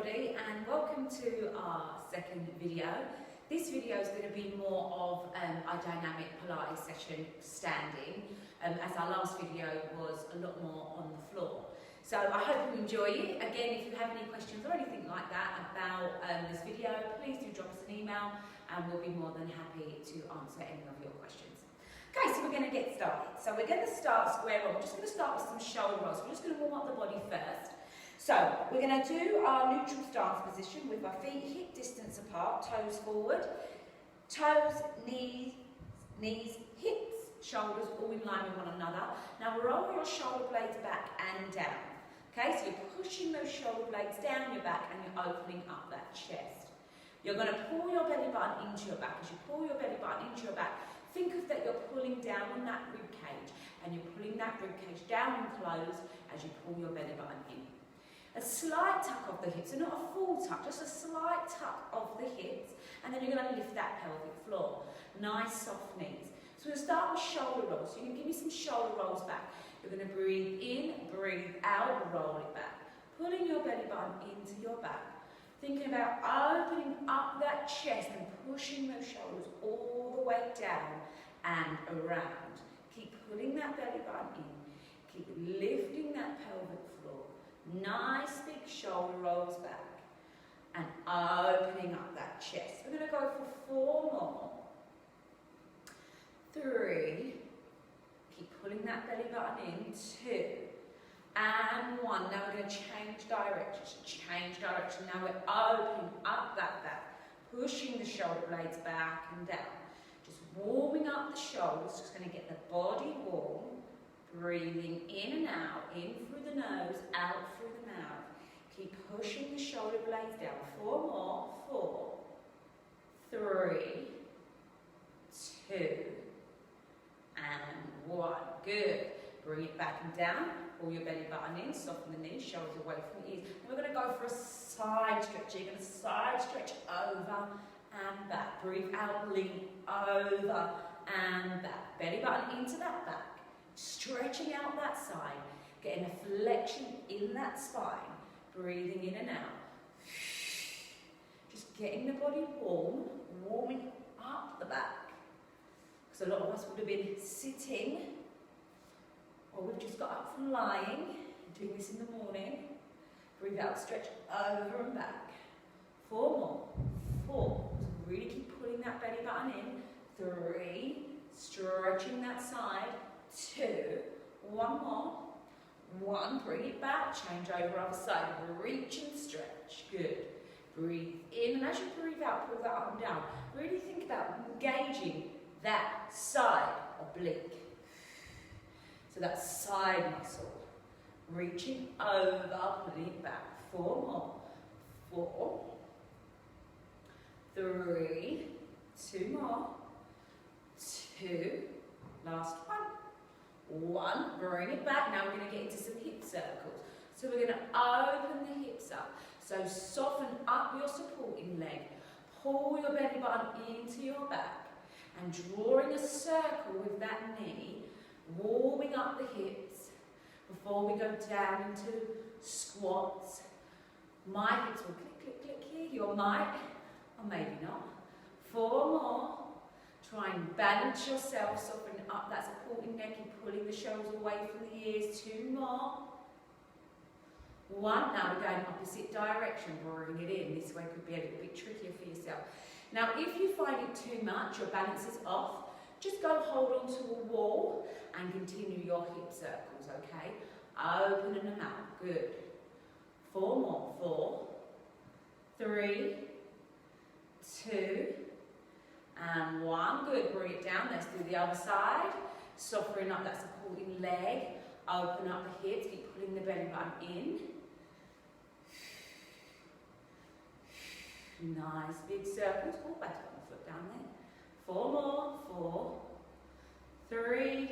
everybody, and welcome to our second video. This video is going to be more of a dynamic Pilates session standing, as our last video was a lot more on the floor. So I hope you enjoy it. Again, if you have any questions or anything like that about this video, please do drop us an email and we'll be more than happy to answer any of your questions. Okay, so we're going to get started. So we're going to start square on. We're just going to start with some shoulder rolls. We're just going to warm up the body first. So we're going to do our neutral stance position with our feet hip distance apart, toes forward, toes, knees, hips, shoulders all in line with one another. Now roll your shoulder blades back and down. Okay, so you're pushing those shoulder blades down your back and you're opening up that chest. You're going to pull your belly button into your back. As you pull your belly button into your back, think of that you're pulling down on that rib cage and you're pulling that rib cage down and close as you pull your belly button in. A slight tuck of the hips, so not a full tuck, just a slight tuck of the hips, and then you're going to lift that pelvic floor. Nice soft knees. So we'll start with shoulder rolls. So you can give me some shoulder rolls back. You're going to breathe in, breathe out, roll it back. Pulling your belly button into your back. Thinking about opening up that chest and pushing those shoulders all the way down and around. Keep pulling that belly button in. Keep lifting that pelvic floor. Nice big shoulder rolls back and opening up that chest. We're going to go for 4 more. 3. Keep pulling that belly button in. 2. And 1. Now we're going to change direction. Change direction. Now we're opening up that back. Pushing the shoulder blades back and down. Just warming up the shoulders. Just going to get the body warm. Breathing in and out, in through the nose, out through the mouth. Keep pushing the shoulder blades down. 4 more. 4, 3, 2, and 1. Good. Bring it back and down. Pull your belly button in, soften the knees, shoulders away from the ears. And we're going to go for a side stretch. You're going to side stretch over and back. Breathe out, lean over and back. Belly button into that back. Stretching out that side, getting a flexion in that spine, breathing in and out. Just getting the body warm, warming up the back. Because a lot of us would have been sitting, or we've just got up from lying, doing this in the morning. Breathe out, stretch over and back. 4 more. 4. So really keep pulling that belly button in. 3. Stretching that side. 2, 1 more, 1, bring it back, change over other side, reach and stretch, good. Breathe in, and as you breathe out, pull that arm down. Really think about engaging that side oblique. So that side muscle, reaching over, pulling it back. 4 more, 4, 3, 2 more, 2, last 1. 1, bring it back. Now we're going to get into some hip circles. So we're going to open the hips up. So soften up your supporting leg. Pull your belly button into your back. And drawing a circle with that knee. Warming up the hips before we go down into squats. My hips will click, click, click here. Your might, or maybe not. 4 more. Try and balance yourself, soften up that supporting neck and pulling the shoulders away from the ears. 2 more. 1. Now we're going opposite direction, bring it in. This way could be a little bit trickier for yourself. Now if you find it too much, your balance is off, just go hold on to a wall and continue your hip circles, okay? Opening them out, good. 4 more. 4, 3, 2, and 1, good, bring it down, let's do the other side. Softening up that supporting leg, open up the hips, keep pulling the belly button in. Nice big circles, pull back on the foot down there. 4 more, 4, 3,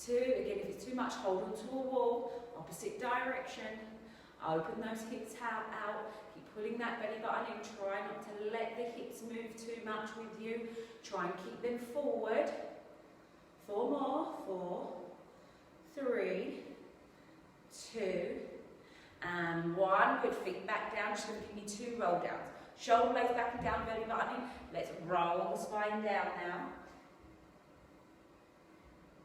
2, again if it's too much, hold on to a wall, opposite direction. Open those hips out. Keep pulling that belly button in. Try not to let the hips move too much with you. Try and keep them forward. 4 more. 4, 3, 2, And one, good, feet back down, just going to give me 2 roll downs. Shoulder blades back and down, belly button in. Let's roll the spine down now.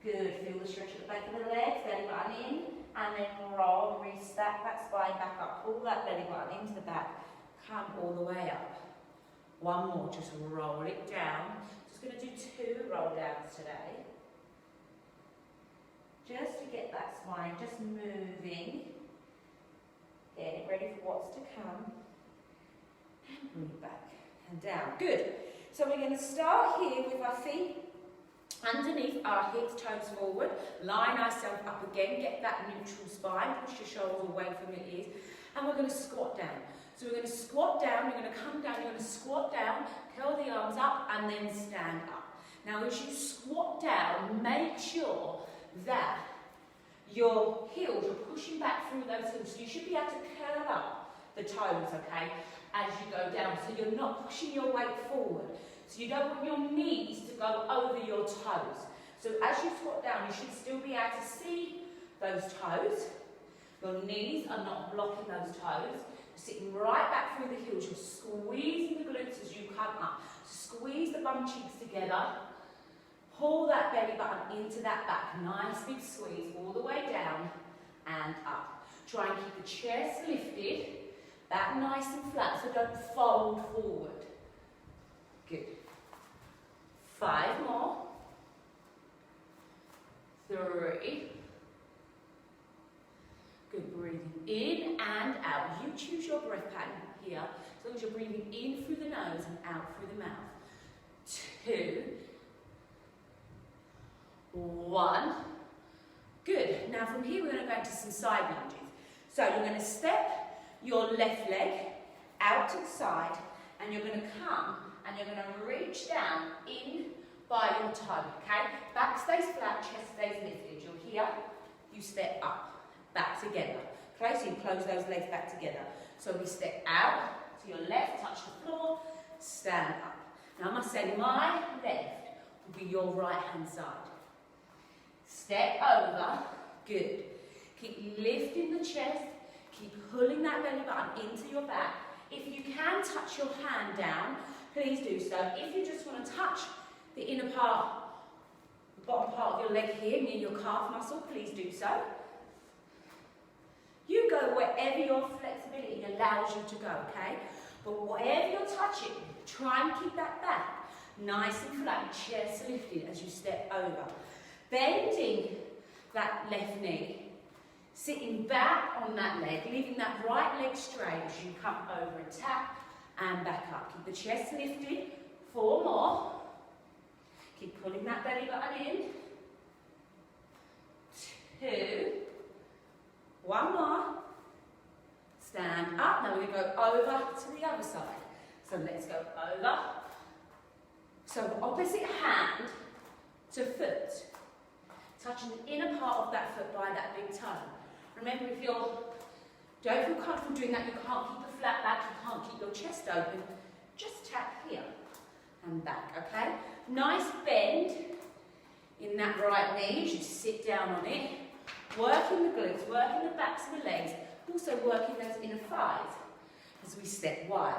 Good, feel the stretch at the back of the legs, belly button in, and then roll, restack that spine back up. Pull that belly button into the back, come all the way up. One more, just roll it down. Just going to do 2 roll downs today. Just to get that spine just moving. Get it ready for what's to come. And breathe back and down. Good. So we're going to start here with our feet underneath our hips, toes forward. Line ourselves up again. Get that neutral spine. Push your shoulders away from your ears. And we're going to squat down. So we're going to squat down. You're going to come down. You're going to squat down. Curl the arms up and then stand up. Now as you squat down, make sure that your heels are pushing back through those heels. So you should be able to curl up the toes, okay, as you go down. So you're not pushing your weight forward. So you don't want your knees to go over your toes. So as you squat down, you should still be able to see those toes. Your knees are not blocking those toes. You're sitting right back through the heels. You're squeezing the glutes as you come up. Squeeze the bum cheeks together. Pull that belly button into that back. Nice big squeeze all the way down and up. Try and keep the chest lifted. Back nice and flat, so don't fold forward. Good. 5 more. 3. Good, breathing in and out. You choose your breath pattern here, as long as you're breathing in through the nose and out through the mouth. 2. 1. Good. Now from here we're going to go into some side lunges. So you're going to step your left leg out to the side and you're going to come and you're going to reach down in by your toe, okay? Back stays flat, chest stays lifted. You're here, you step up, back together. Okay, so you close those legs back together. So we step out to your left, touch the floor, stand up. Now I must say my left will be your right hand side. Step over, good. Keep lifting the chest, keep pulling that belly button into your back. If you can touch your hand down, please do so. If you just want to touch the inner part, the bottom part of your leg here, near your calf muscle, please do so. You go wherever your flexibility allows you to go, okay? But whatever you're touching, try and keep that back nice and flat, chest lifted as you step over. Bending that left knee, sitting back on that leg, leaving that right leg straight as you come over and tap and back up. Keep the chest lifted. 4 more. Keep pulling that belly button in. 2. 1 more. Stand up. Now we're going to go over to the other side. So let's go over. So opposite hand to foot. Touching the inner part of that foot by that big toe. Remember, if you don't feel comfortable doing that, you can't keep the flat back, you can't keep your chest open, just tap here and back, okay? Nice bend in that right knee as you sit down on it. Working the glutes, working the backs of the legs, also working those inner thighs as we step wide.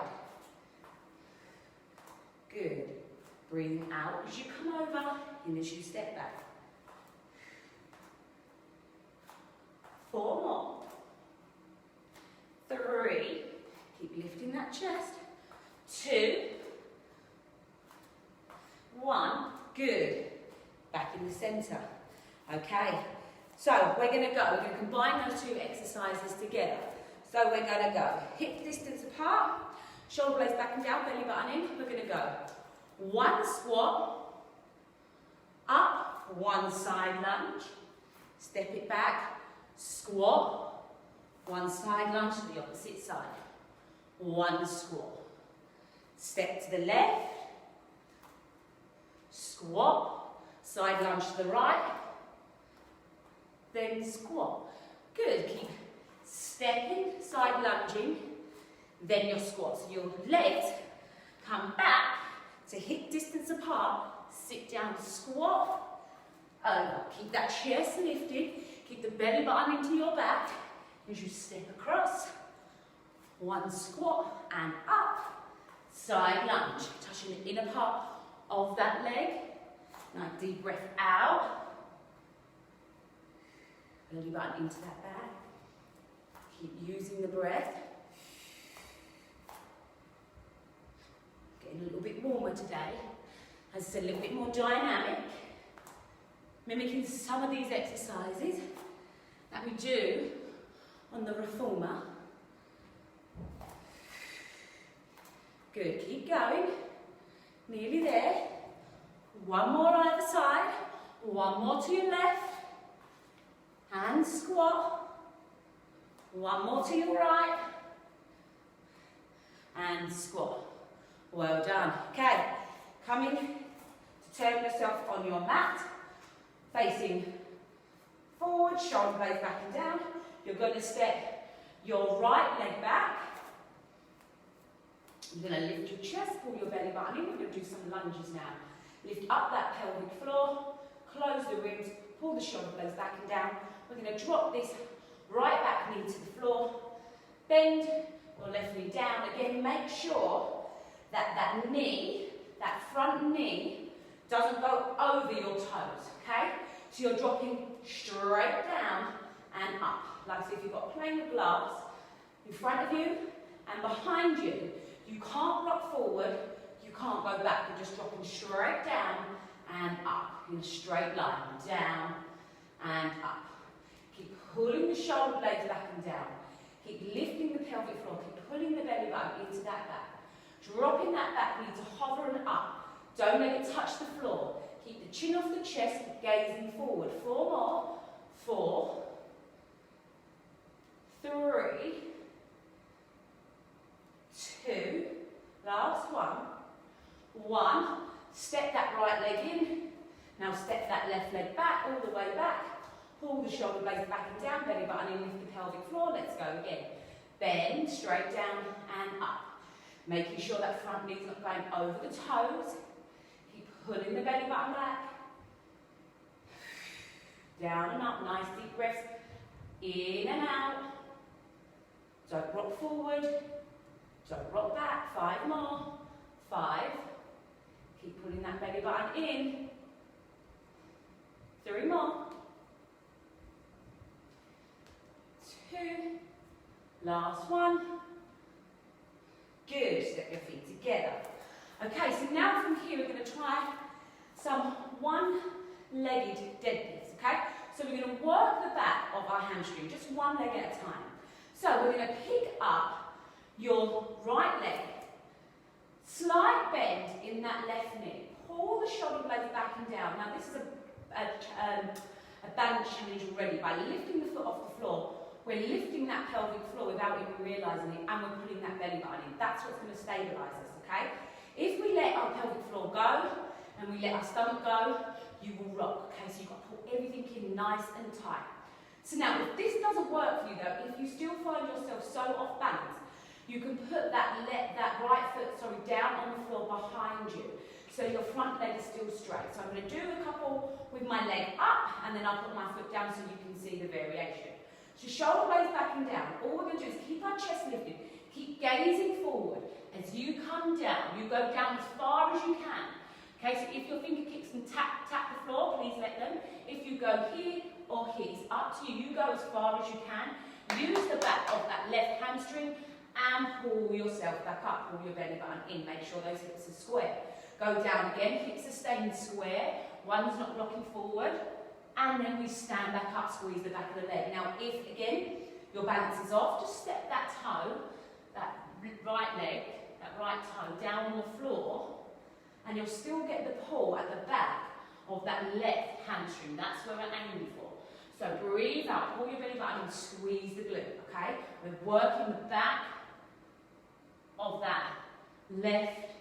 Good. Breathing out as you come over and as you step back. 4 more. 3. Keep lifting that chest. 2. 1. Good. Back in the centre. Okay. So we're going to go. We're going to combine those 2 exercises together. So we're going to go hip distance apart, shoulder blades back and down, belly button in. We're going to go 1 squat, up, 1 side lunge, step it back, squat, 1 side lunge to the opposite side, 1 squat, step to the left, squat, side lunge to the right, then squat. Good, keep stepping, side lunging, then your squat. So your legs come back to hip distance apart, sit down, squat, over. Keep that chest lifted, keep the belly button into your back. as you step across. One squat and up. Side lunge, touching the inner part of that leg. Now deep breath out. Belly button into that back. Keep using the breath. Getting a little bit warmer today. As I said, a little bit more dynamic. Mimicking some of these exercises that we do on the reformer. Good, keep going. Nearly there. One more on either side. One more to your left. And squat. One more to your right. And squat. Well done. Okay, coming to turn yourself on your mat. Facing forward, shoulder blades back and down. You're going to step your right leg back. You're going to lift your chest, pull your belly button in. We're going to do some lunges now. Lift up that pelvic floor, close the ribs, pull the shoulder blades back and down. We're going to drop this right back knee to the floor. Bend your left knee down. Again, make sure that that knee, that front knee, doesn't go over your toes, okay? So you're dropping straight down and up. Like so if you've got a plane of glass in front of you and behind you, you can't rock forward, you can't go back. You're just dropping straight down and up in a straight line. Down and up. Keep pulling the shoulder blades back and down. Keep lifting the pelvic floor. Keep pulling the belly button into that back. Dropping that back knee to hover and up. Don't let it touch the floor. Keep the chin off the chest, gazing forward. 4 more. 4, 3, 2, last one. 1. Step that right leg in. Now step that left leg back, all the way back. Pull the shoulder blades back and down, belly button in, lift the pelvic floor. Let's go again. Bend straight down and up. Making sure that front knee's not going over the toes. Keep pulling the belly button back. Down and up, nice deep breaths. In and out. Don't rock forward. Don't rock back. 5 more. 5. Keep pulling that belly button in. 3 more. 2. Last one. Good. Step your feet together. Okay, so now from here we're going to try some one-legged deadlifts, okay? So we're going to work the back of our hamstring, just one leg at a time. So we're going to pick up your right leg, slight bend in that left knee, pull the shoulder blades back and down. Now this is a balance challenge already. By lifting the foot off the floor, we're lifting that pelvic floor without even realising it, and we're pulling that belly button in. That's what's going to stabilise us, okay? If we let our pelvic floor go, and we let our stomach go, you will rock, okay? So you've got to pull everything in nice and tight. So now, if this doesn't work for you though, if you still find yourself so off balance, you can put that right foot, down on the floor behind you. So your front leg is still straight. So I'm going to do a couple with my leg up, and then I'll put my foot down so you can see the variation. So shoulder blades back and down. All we're going to do is keep our chest lifted. Keep gazing forward. As you come down, you go down as far as you can. Okay, so if your fingertips can tap the floor, please let them. If you go here or here, it's up to you. You go as far as you can. Use the back of that left hamstring and pull yourself back up. Pull your belly button in. Make sure those hips are square. Go down again. Hips are staying square. One's not rocking forward. And then we stand back up, squeeze the back of the leg. Now, if, again, your balance is off, just step that toe, that right leg, that right toe, down on the floor, and you'll still get the pull at the back of that left hamstring. That's where we're aiming for. So breathe out, pull your belly button and squeeze the glute, okay? We're working the back of that left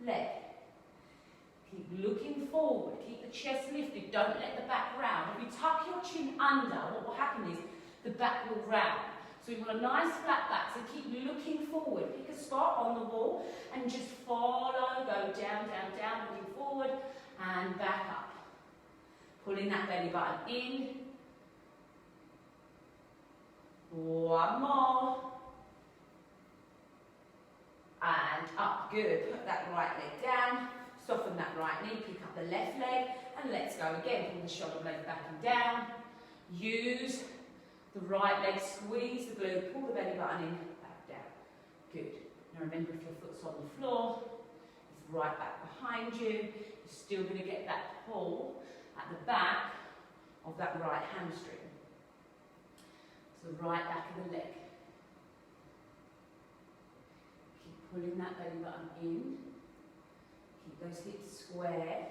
leg. Keep looking forward, keep the chest lifted, don't let the back round. If you tuck your chin under, what will happen is the back will round. So we want a nice flat back, so keep looking forward. Pick a spot on the wall and just follow, go down, down, down, looking forward and back up. Pulling that belly button in One more. And up, good. Put that right leg down, soften that right knee, pick up the left leg, and let's go again. Pull the shoulder blade back and down. Use the right leg, squeeze the glute, pull the belly button in, back down. Good. Now remember, if your foot's on the floor, it's right back behind you. You're still going to get that pull at the back of that right hamstring. So right back of the leg. Keep pulling that belly button in. Keep those hips square.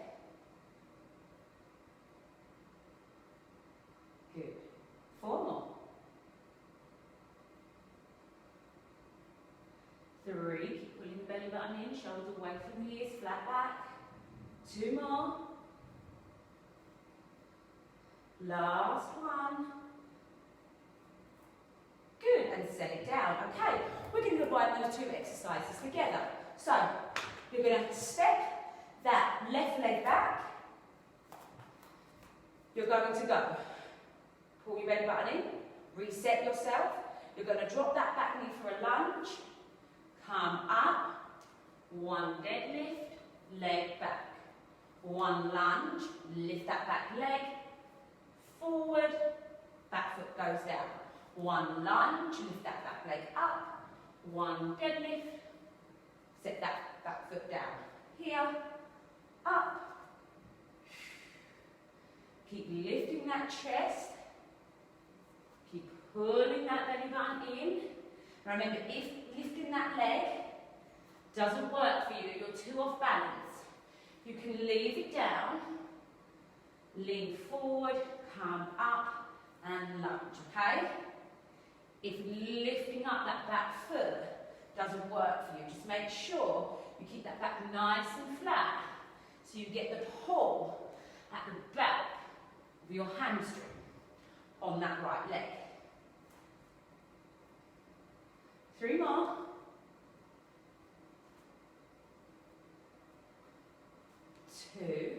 Good. 4 more. 3, keep pulling the belly button in, shoulders away from the ears, flat back. 2 more. Last one. Good, and set it down. Okay, we're going to combine those 2 exercises together. So, you're going to step that left leg back. You're going to go. Pull your belly button in, reset yourself. You're going to drop that back knee for a lunge. Come up, 1 deadlift, leg back. 1 lunge, lift that back leg, forward, back foot goes down. 1 lunge, lift that back leg up. 1 deadlift, set that back foot down. Here, up. Keep lifting that chest. Keep pulling that belly button in. Remember, if lifting that leg doesn't work for you, you're too off balance, you can leave it down, lean forward, come up and lunge, okay? If lifting up that back foot doesn't work for you, just make sure you keep that back nice and flat so you get the pull at the back of your hamstring on that right leg. 3 more. 2.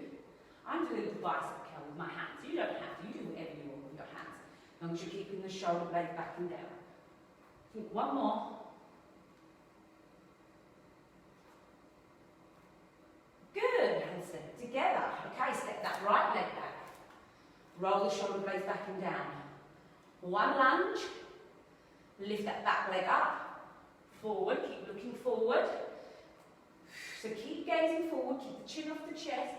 I'm doing the bicep curl with my hands. You don't have to. You do whatever you want with your hands, as long as you're keeping the shoulder blade back and down. I think 1 more. Good. And step it together. Okay, step that right leg back. Roll the shoulder blades back and down. 1 lunge. Lift that back leg up. Forward. Keep looking forward. So keep gazing forward, keep the chin off the chest,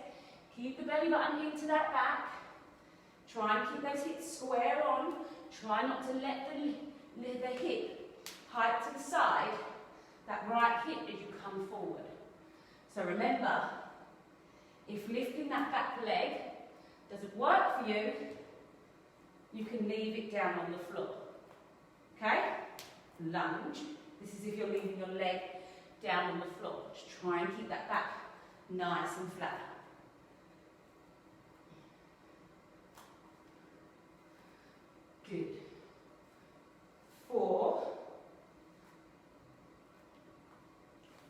keep the belly button into that back. Try and keep those hips square on. Try not to let the hip hike to the side, that right hip as you come forward. So remember, if lifting that back leg doesn't work for you, you can leave it down on the floor. Okay? Lunge. This is if you're leaving your leg down on the floor. Just try and keep that back nice and flat. Good. 4.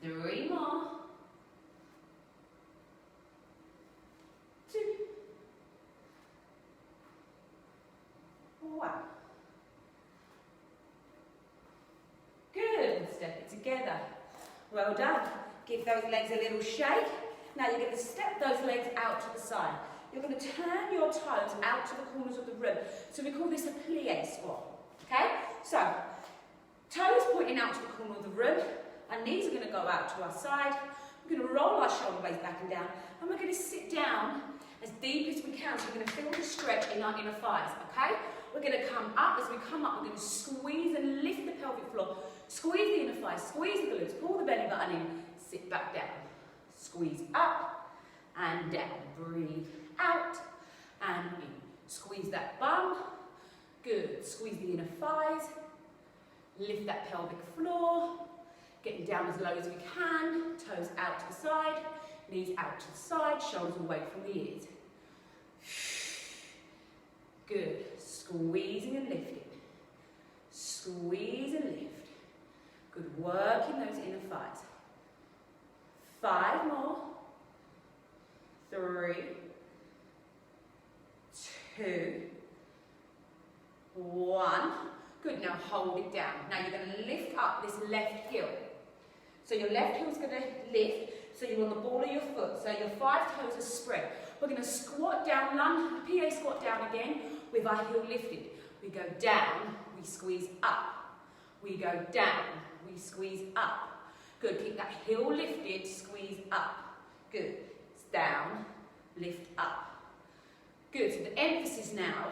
3 more. 2. 1. Good. Step it together. Well done. Give those legs a little shake. Now you're going to step those legs out to the side. You're going to turn your toes out to the corners of the room. So we call this a plie squat. Okay? So, toes pointing out to the corner of the room. Our knees are going to go out to our side. We're going to roll our shoulder blades back and down. And we're going to sit down as deep as we can. So we're going to feel the stretch in our inner thighs. Okay? We're going to come up. As we come up, we're going to squeeze and lift the pelvic floor. Squeeze the inner thighs, squeeze the glutes, pull the belly button in, sit back down. Squeeze up and down. Breathe out and in. Squeeze that bum. Good. Squeeze the inner thighs. Lift that pelvic floor. Getting down as low as we can. Toes out to the side. Knees out to the side. Shoulders away from the ears. Good. Squeezing and lifting. Squeeze and lift. Good work in those inner thighs. 5 more. 3, 2, 1. Good, now hold it down. Now you're going to lift up this left heel. So your left heel's going to lift, so you're on the ball of your foot. So your 5 toes are spread. We're going to squat down, lunge, PA squat down again with our heel lifted. We go down, we squeeze up. We go down, we squeeze up. Good, keep that heel lifted, squeeze up. Good, it's down, lift up. Good, so the emphasis now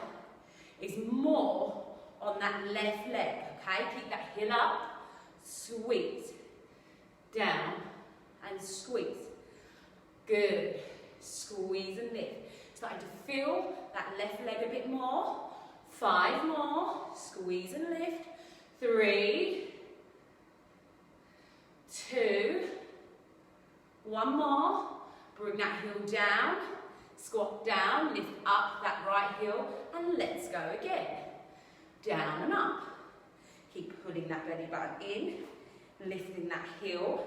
is more on that left leg, okay? Keep that heel up, squeeze, down, and squeeze. Good, squeeze and lift. Starting to feel that left leg a bit more. 5 more, squeeze and lift. 3, 2, 1 more. Bring that heel down, squat down, lift up that right heel, and let's go again. Down and up. Keep pulling that belly button in, lifting that heel.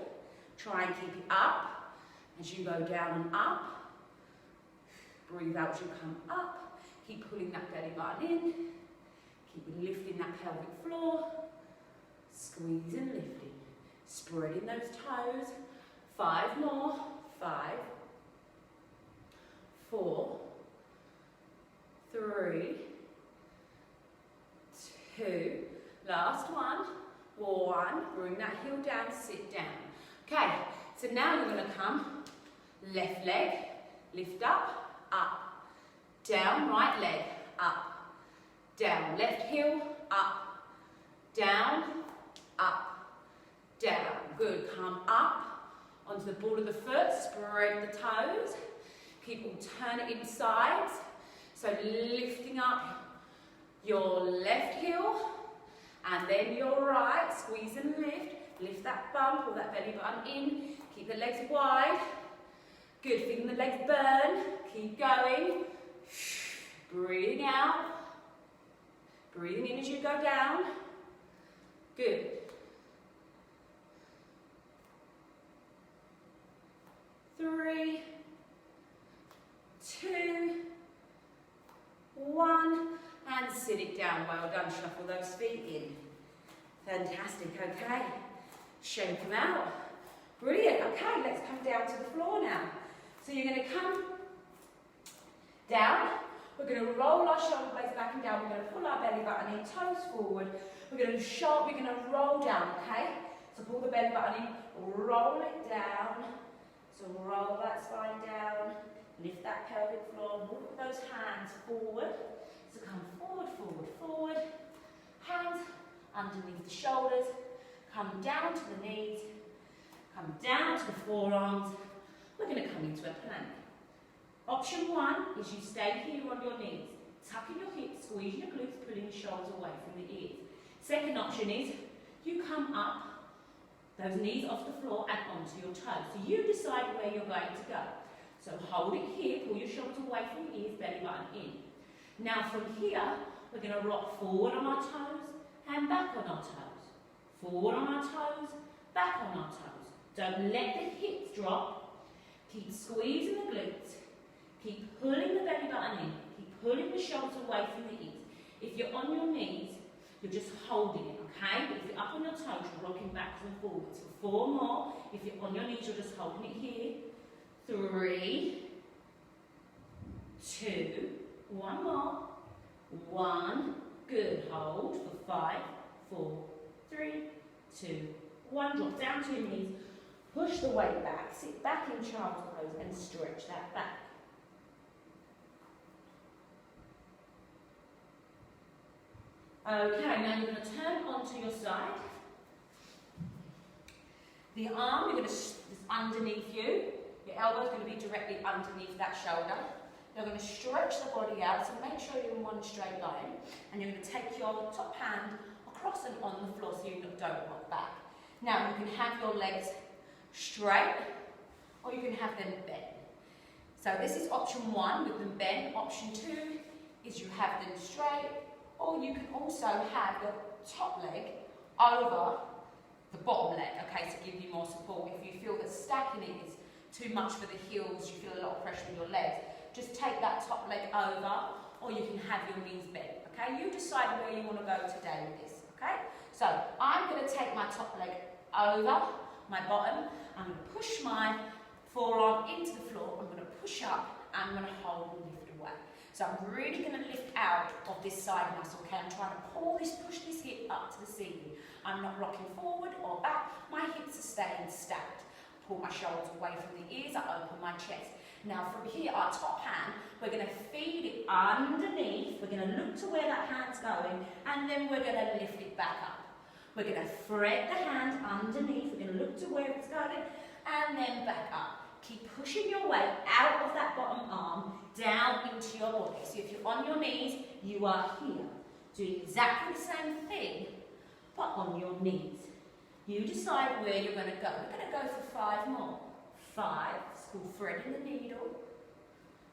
Try and keep it up as you go down and up. Breathe out as you come up. Keep pulling that belly button in. Keep lifting that pelvic floor. Squeeze and lifting. Spreading those toes. 5 more. 5, 4, 3, 2, last one. 1, bring that heel down, sit down. Okay, so now you're going to come left leg, lift up, down, right leg, up, down, left heel, up, down, down. Good, come up onto the ball of the foot, spread the toes, keep alternating sides. So lifting up your left heel and then your right, squeeze and lift that bum, pull that belly button in, keep the legs wide. Good, feeling the legs burn, keep going. Breathing out, breathing in as you go down. Good. 3, 2, 1, and sit it down. Well done, shuffle those feet in. Fantastic, okay. Shake them out. Brilliant, okay, let's come down to the floor now. So you're going to come down. We're going to roll our shoulder blades back and down. We're going to pull our belly button in, toes forward. We're going to roll down, okay? So pull the belly button in, roll it down. So roll that spine down, lift that pelvic floor, walk those hands forward. So come forward, forward, forward. Hands underneath the shoulders. Come down to the knees. Come down to the forearms. We're going to come into a plank. Option 1 is you stay here on your knees. Tucking your hips, squeeze your glutes, pulling your shoulders away from the ears. Second option is you come up, those knees off the floor and onto your toes. So you decide where you're going to go. So hold it here, pull your shoulders away from the ears, belly button in. Now from here, we're going to rock forward on our toes and back on our toes. Forward on our toes, back on our toes. Don't let the hips drop. Keep squeezing the glutes. Keep pulling the belly button in. Keep pulling the shoulders away from the ears. If you're on your knees, you're just holding it, okay? But if you're up on your toes, you're rocking backwards and forwards. For 4 more. If you're on your knees, you're just holding it here. 3, 2, 1 more. 1, good. Hold for 5, 4, 3, 2, 1. Drop down to your knees. Push the weight back. Sit back in child's pose and stretch that back. Okay, now you're going to turn onto your side. The arm, you're going to is underneath you. Your elbow's going to be directly underneath that shoulder. You're going to stretch the body out, so make sure you're in one straight line. And you're going to take your top hand across and on the floor so you don't rock back. Now you can have your legs straight, or you can have them bent. So this is option 1 with them bent. Option 2 is you have them straight, or you can also have the top leg over the bottom leg, okay, to give you more support. If you feel that stacking it is too much for the heels, you feel a lot of pressure in your legs, just take that top leg over, or you can have your knees bent, okay? You decide where you want to go today with this. okay? So I'm going to take my top leg over my bottom. I'm going to push my forearm into the floor. I'm going to push up and I'm going to hold and lift away. So I'm really going to lift out of this side muscle, okay? I'm trying to push this hip up to the ceiling. I'm not rocking forward or back. My hips are staying stacked. Pull my shoulders away from the ears. I open my chest. Now from here, our top hand, we're going to feed it underneath. We're going to look to where that hand's going, and then we're going to lift it back up. We're going to thread the hand underneath. We're going to look to where it's going, and then back up. Keep pushing your way out of that bottom arm, down into your body. So if you're on your knees, you are here. Doing exactly the same thing, but on your knees. You decide where you're going to go. We're going to go for 5 more. 5, it's called threading the needle.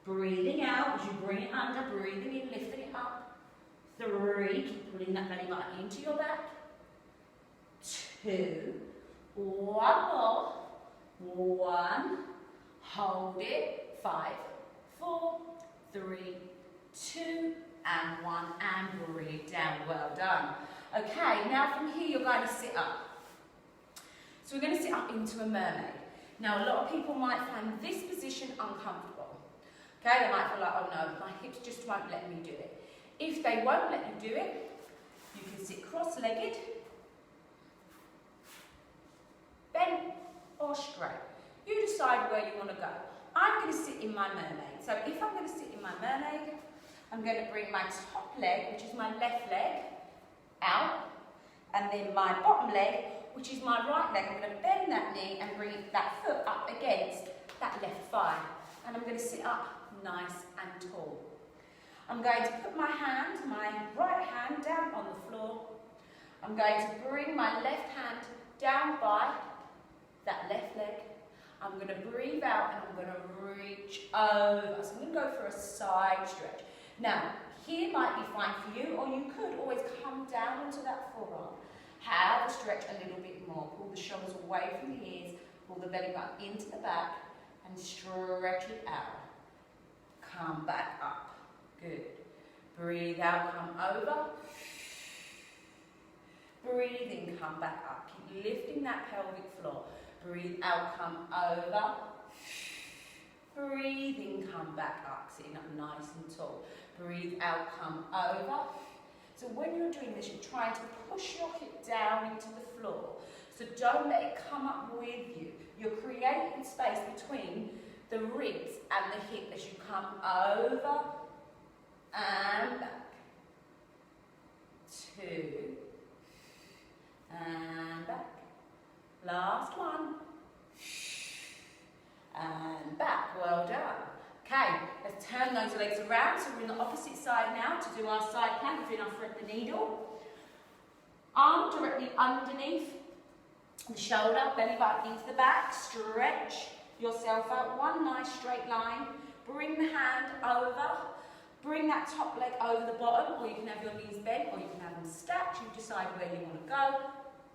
Breathing out as you bring it under, breathing in, lifting it up. 3, keep pulling that belly button into your back. 2, 1 more. 1, hold it. 5, 4, 3, 2, and 1, and breathe down. Well done. Okay, now from here you're going to sit up. So we're going to sit up into a mermaid. Now a lot of people might find this position uncomfortable. Okay, they might feel like, oh no, my hips just won't let me do it. If they won't let you do it, you can sit cross-legged, bent or straight. You decide where you want to go. I'm going to sit in my mermaid. So if I'm going to sit in my mermaid, I'm going to bring my top leg, which is my left leg, out, and then my bottom leg, which is my right leg. I'm going to bend that knee and bring that foot up against that left thigh. And I'm going to sit up nice and tall. I'm going to put my right hand down on the floor. I'm going to bring my left hand down by that left leg. I'm going to breathe out and I'm going to reach over. So I'm going to go for a side stretch. Now, here might be fine for you, or you could always come down onto that forearm. Have a stretch a little bit more. Pull the shoulders away from the ears. Pull the belly button into the back and stretch it out. Come back up. Good. Breathe out, come over. Breathe in, come back up. Keep lifting that pelvic floor. Breathe out, come over. Breathe in, come back up. Sitting up nice and tall. Breathe out, come over. So when you're doing this, you're trying to push your hip down into the floor. So don't let it come up with you. You're creating space between the ribs and the hip as you come over and back. 2 and back. Last one. And back. Well done. Okay, let's turn those legs around. So we're in the opposite side now to do our side plank. We're going to thread the needle. Arm directly underneath the shoulder, belly button into the back. Stretch yourself out. One nice straight line. Bring the hand over. Bring that top leg over the bottom, or you can have your knees bent, or you can have them stacked. You decide where you want to go.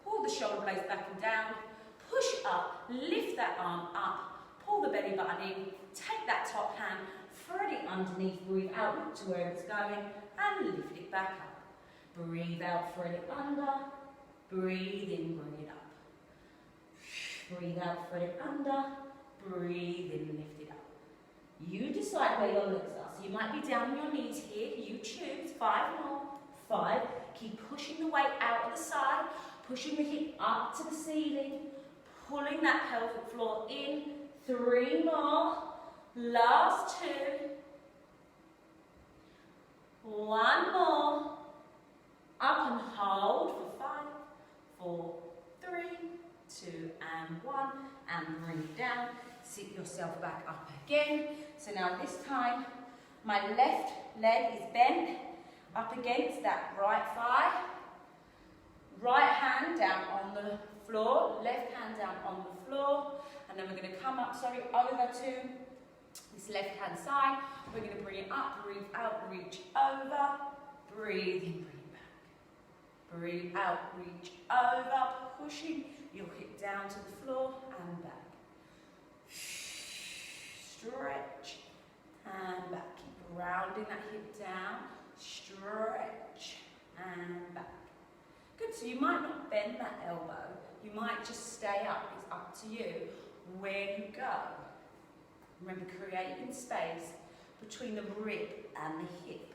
Pull the shoulder blades back and down. Push up. Lift that arm up. Pull the belly button in, take that top hand, thread it underneath, breathe out, look to where it's going, and lift it back up. Breathe out, thread it under, breathe in, bring it up. Breathe out, thread it under, breathe in, lift it up. You decide where your legs are. So you might be down on your knees here, you choose. 5 more. 5. Keep pushing the weight out of the side, pushing the hip up to the ceiling, pulling that pelvic floor in. 3 more. Last 2. 1 more. Up and hold for 5, 4, 3, 2, and 1. And bring it down. Sit yourself back up again. So now this time, my left leg is bent up against that right thigh. Right hand down on the floor. Left hand down on the floor. And then we're going to come up, over to this left-hand side. We're going to bring it up, breathe out, reach over. Breathe in, bring it back. Breathe out, reach over, pushing your hip down to the floor and back. Stretch and back. Keep rounding that hip down. Stretch and back. Good, so you might not bend that elbow, you might just stay up, it's up to you where you go. Remember, creating space between the rib and the hip.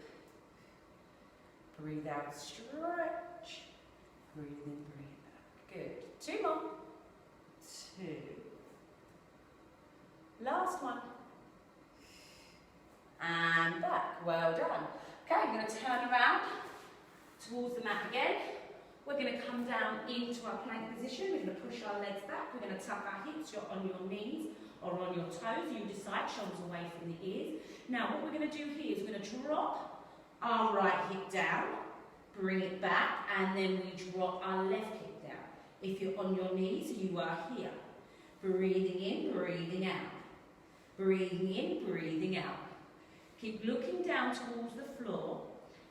Breathe out, stretch. Breathe in, breathe out. Good. 2 more. 2. Last one. And back. Well done. Okay, I'm going to turn around towards the mat again. We're going to come down into our plank position. We're going to push our legs back. We're going to tuck our hips. You're on your knees or on your toes. You decide, shoulders away from the ears. Now, what we're going to do here is we're going to drop our right hip down, bring it back, and then we drop our left hip down. If you're on your knees, you are here. Breathing in, breathing out. Breathing in, breathing out. Keep looking down towards the floor.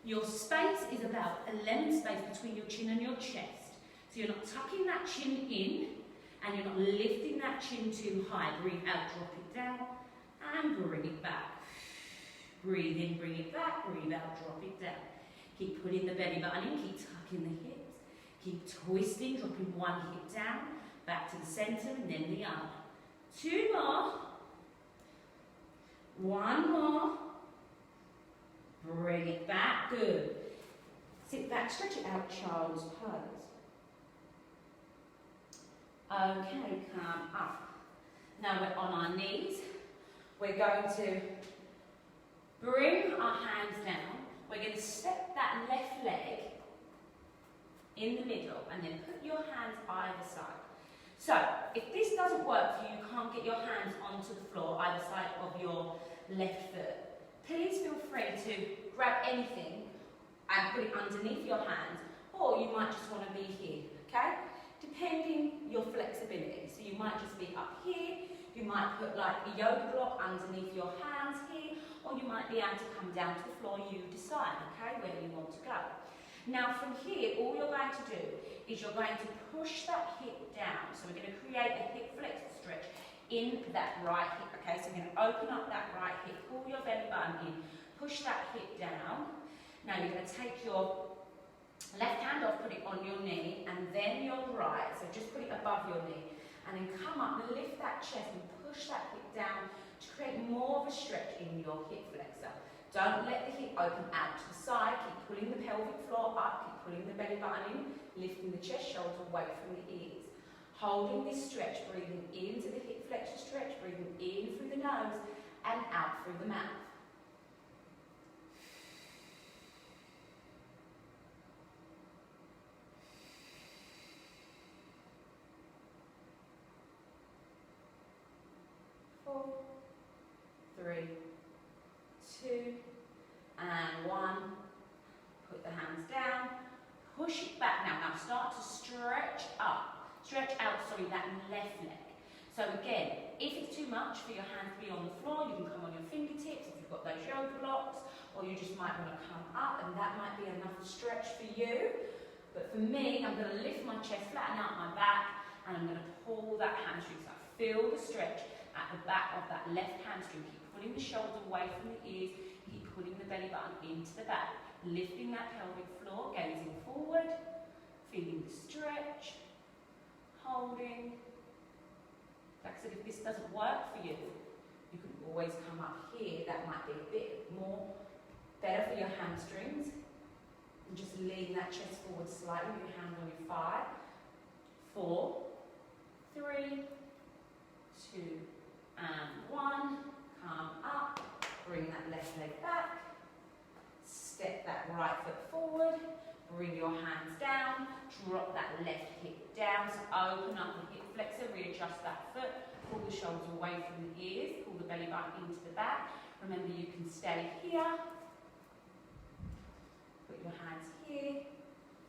Your space is about a lemon space between your chin and your chest. So you're not tucking that chin in, and you're not lifting that chin too high. Breathe out, drop it down, and bring it back. Breathe in, bring it back, breathe out, drop it down. Keep putting the belly button in, keep tucking the hips. Keep twisting, dropping one hip down, back to the centre, and then the other. 2 more. 1 more. Bring it back, good. Sit back, stretch it out, child's pose. Okay, come up. Now we're on our knees. We're going to bring our hands down. We're going to step that left leg in the middle and then put your hands either side. So, if this doesn't work for you, you can't get your hands onto the floor either side of your left foot, please feel free to grab anything and put it underneath your hands, or you might just want to be here, okay? Depending your flexibility. So you might just be up here, you might put like a yoga block underneath your hands here, or you might be able to come down to the floor, you decide, okay, where you want to go. Now from here, all you're going to do is you're going to push that hip down. So we're going to create a hip flexor stretch in that right hip, okay? So we're going to open up that right hip, pull your belly button in, push that hip down. Now you're going to take your left hand off, put it on your knee, and then your right, so just put it above your knee, and then come up and lift that chest and push that hip down to create more of a stretch in your hip flexor. Don't let the hip open out to the side, keep pulling the pelvic floor up, keep pulling the belly button in, lifting the chest, shoulders away from the ears. Holding this stretch, breathing into the hip flexor stretch, breathing in through the nose and out through the mouth. Four, 3, 2, and 1. Put the hands down, push it back now. Now start to stretch up. Stretch out, that left leg. So again, if it's too much for your hands to be on the floor, you can come on your fingertips if you've got those yoga blocks, or you just might want to come up, and that might be enough stretch for you. But for me, I'm going to lift my chest, flatten out my back, and I'm going to pull that hamstring. So I feel the stretch at the back of that left hamstring. Keep pulling the shoulders away from the ears, keep pulling the belly button into the back, lifting that pelvic floor, gazing forward, feeling the stretch, holding. Like I said, if this doesn't work for you, you can always come up here. That might be a bit more better for your hamstrings. And just lean that chest forward slightly with your hand on your thigh. 4, 3, 2, and 1. Come up. Bring that left leg back. Step that right foot forward. Bring your hands down. Drop that left hip down. So open up the hip flexor. Readjust that foot. Pull the shoulders away from the ears. Pull the belly button into the back. Remember, you can stay here. Put your hands here.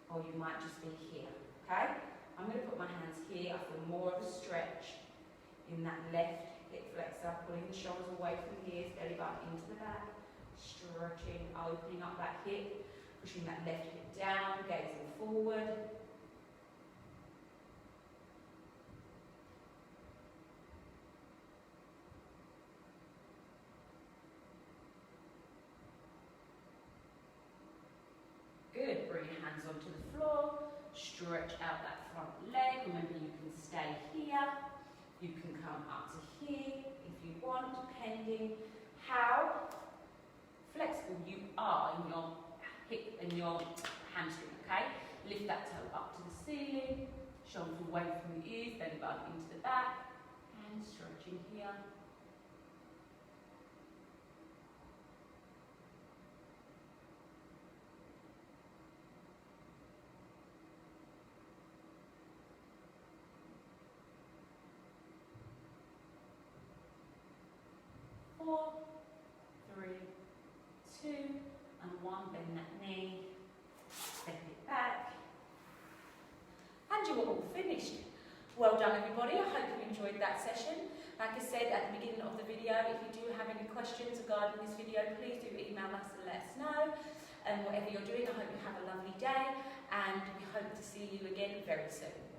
Or you might just be here. Okay? I'm going to put my hands here. I feel more of a stretch in that left hip flexor. Pulling the shoulders away from the ears. Belly button into the back. Stretching, opening up that hip. Pushing that left hip down, gazing forward. Good, bring your hands onto the floor, Remember, you can stay here, you can come up to here if you want, depending how flexible you are in your hip and your hamstring, okay? Lift that toe up to the ceiling, shoulders away from the ears, belly button into the back, and stretching here. Four, three, two, and one. Bend that knee, step it back, and you are all finished. Well done, everybody. I hope you enjoyed that session. Like I said at the beginning of the video, if you do have any questions regarding this video, please do email us and let us know. And whatever you're doing, I hope you have a lovely day, and we hope to see you again very soon.